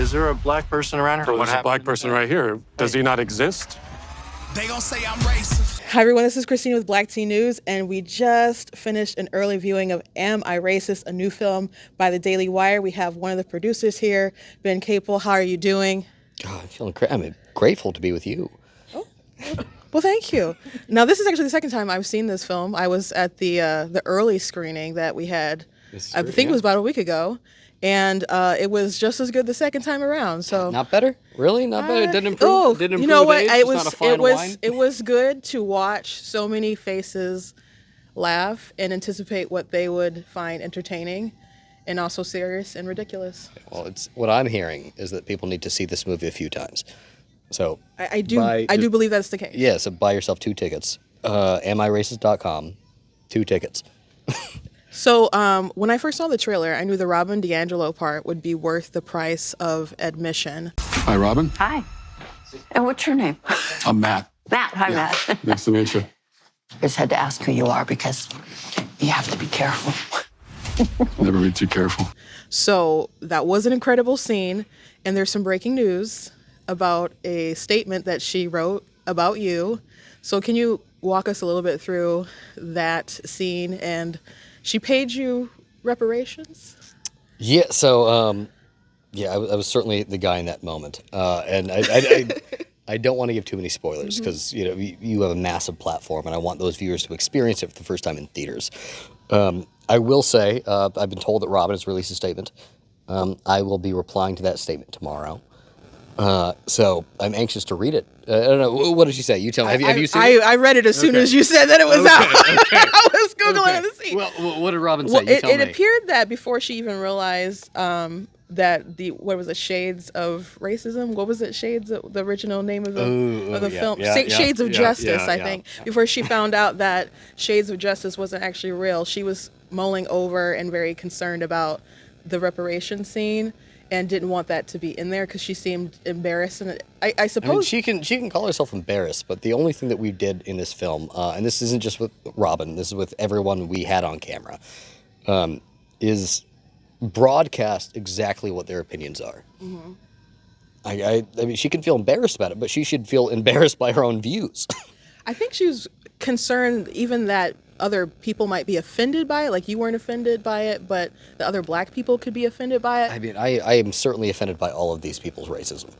Is there a black person around here? So there's a black person right here. Does he not exist? They gonna say I'm racist. Hi everyone, this is Christina with Black Teen News, and we just finished an early viewing of Am I Racist, a new film by the DailyWire. We have one of the producers here, Benyam Capel. How are you doing? Oh, I'm feeling great. I'm grateful to be with you. Oh, well, thank you. Now, this is actually the second time I've seen this film. I was at the early screening that we had, I think it was about a week ago, and it was just as good the second time around. So not better, really, not better. It didn't improve. Oh, Didn't improve you know what? age? It was good to watch so many faces laugh and anticipate what they would find entertaining, and also serious and ridiculous. Well, it's what I'm hearing is that people need to see this movie a few times. So I do believe that's the case. Yeah, so buy yourself 2 tickets. AmIRacist.com, 2 tickets. So when I first saw the trailer, I knew the Robin DiAngelo part would be worth the price of admission. Hi, Robin. Hi. And what's your name? I'm Matt. Matt. Hi, Yeah. Matt. Nice to meet you. I just had to ask who you are because you have to be careful. Never be too careful. So that was an incredible scene, and there's some breaking news about a statement that she wrote about you. So can you walk us a little bit through that scene? And she paid you reparations? Yeah, so I was certainly the guy in that moment, and I don't want to give too many spoilers because you have a massive platform, and I want those viewers to experience it for the first time in theaters. I will say I've been told that Robin has released a statement. I will be replying to that statement tomorrow. So I'm anxious to read it. I don't know. What did she say? You tell me. Have you seen it? I read it as soon as you said that it was out. Okay. I was Googling the scene. Well, what did Robin say? Well, You tell it me. appeared that before she even realized that what was it, Shades of Racism? What was it? Shades of the original name of the film? Shades of Justice, I think. Before she found out that Shades of Justice wasn't actually real, she was mulling over and very concerned about the reparation scene and didn't want that to be in there because she seemed embarrassed. And I suppose she can call herself embarrassed, but the only thing that we did in this film, and this isn't just with Robin, this is with everyone we had on camera, is broadcast exactly what their opinions are. Mm-hmm. I mean, she can feel embarrassed about it, but she should feel embarrassed by her own views. I think she was concerned even that other people might be offended by it, like you weren't offended by it, but the other black people could be offended by it. I mean, I am certainly offended by all of these people's racism.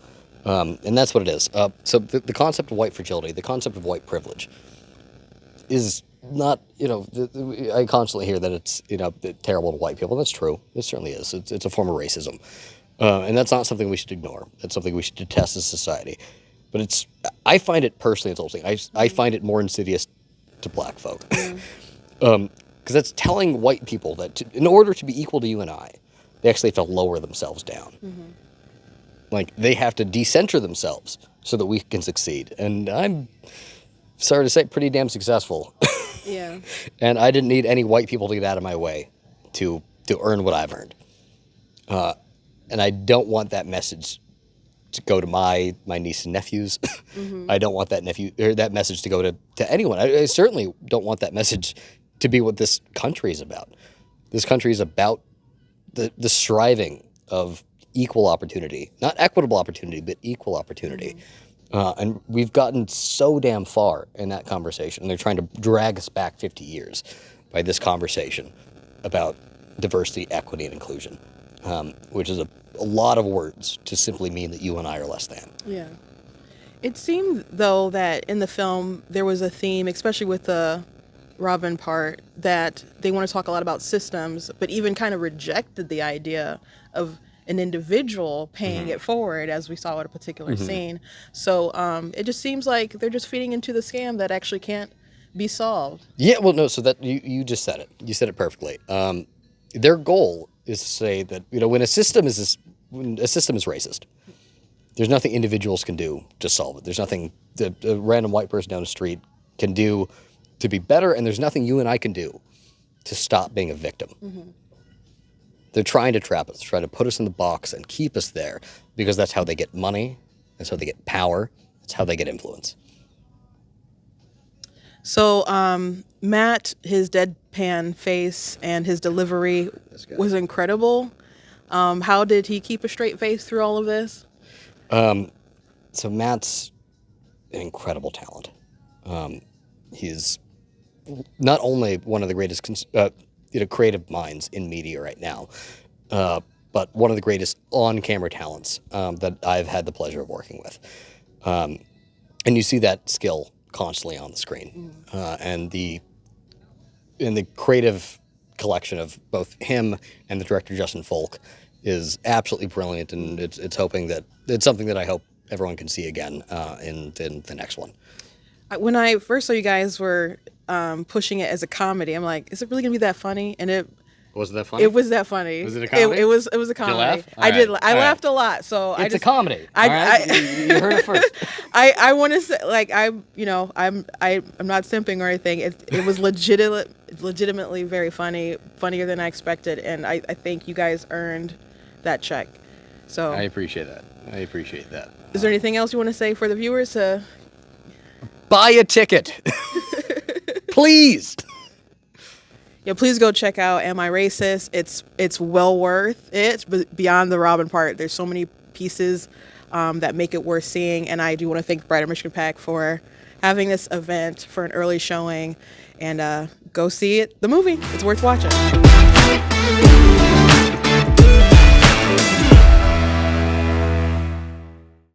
And that's what it is. So the concept of white fragility, the concept of white privilege is not, I constantly hear that it's, terrible to white people. That's true. It certainly is. It's a form of racism. And that's not something we should ignore. That's something we should detest as a society. But I find it personally insulting. I find it more insidious to black folk. Because that's telling white people that in order to be equal to you and I, they actually have to lower themselves down. Mm-hmm. Like, they have to decenter themselves so that we can succeed. And I'm sorry to say, pretty damn successful. Yeah. And I didn't need any white people to get out of my way to earn what I've earned. And I don't want that message to go to my niece and nephews. Mm-hmm. I don't want that message to go to anyone. I certainly don't want that message to be what this country is about. This country is about the striving of equal opportunity, not equitable opportunity, but equal opportunity. Mm-hmm. And we've gotten so damn far in that conversation. They're trying to drag us back 50 years by this conversation about diversity, equity, and inclusion, which is a lot of words to simply mean that you and I are less than. Yeah. It seemed, though, that in the film there was a theme, especially with the Robin part, that they want to talk a lot about systems, but even kind of rejected the idea of an individual paying it forward, as we saw at a particular scene. So it just seems like they're just feeding into the scam that actually can't be solved. Yeah, well, no, so that you just said it. You said it perfectly. Their goal is to say that when a system is racist, there's nothing individuals can do to solve it. There's nothing that a random white person down the street can do to be better, and there's nothing you and I can do to stop being a victim. Mm-hmm. They're trying to trap us, trying to put us in the box and keep us there because that's how they get money, that's how they get power, that's how they get influence. So Matt, his deadpan face and his delivery was incredible. How did he keep a straight face through all of this? So Matt's an incredible talent. He's not only one of the greatest creative minds in media right now, but one of the greatest on-camera talents that I've had the pleasure of working with. And you see that skill constantly on the screen. And the creative collection of both him and the director Justin Folk is absolutely brilliant, and it's something that I hope everyone can see again in the next one. When I first saw you guys were pushing it as a comedy, I'm like, is it really gonna be that funny? And was it that funny? It was that funny. Was it a comedy? It was a comedy. Did you laugh? I did. I laughed a lot. So it's a comedy. You heard it first. I want to say, like, I'm not simping or anything. It was legitimately very funny, funnier than I expected, and I think you guys earned that check. So I appreciate that. Is there anything else you want to say for the viewers? Buy a ticket, please. Yeah, please go check out Am I Racist? It's well worth it, but beyond the Robin part. There's so many pieces that make it worth seeing, and I do want to thank Brighter Michigan PAC for having this event for an early showing, and go see the movie. It's worth watching.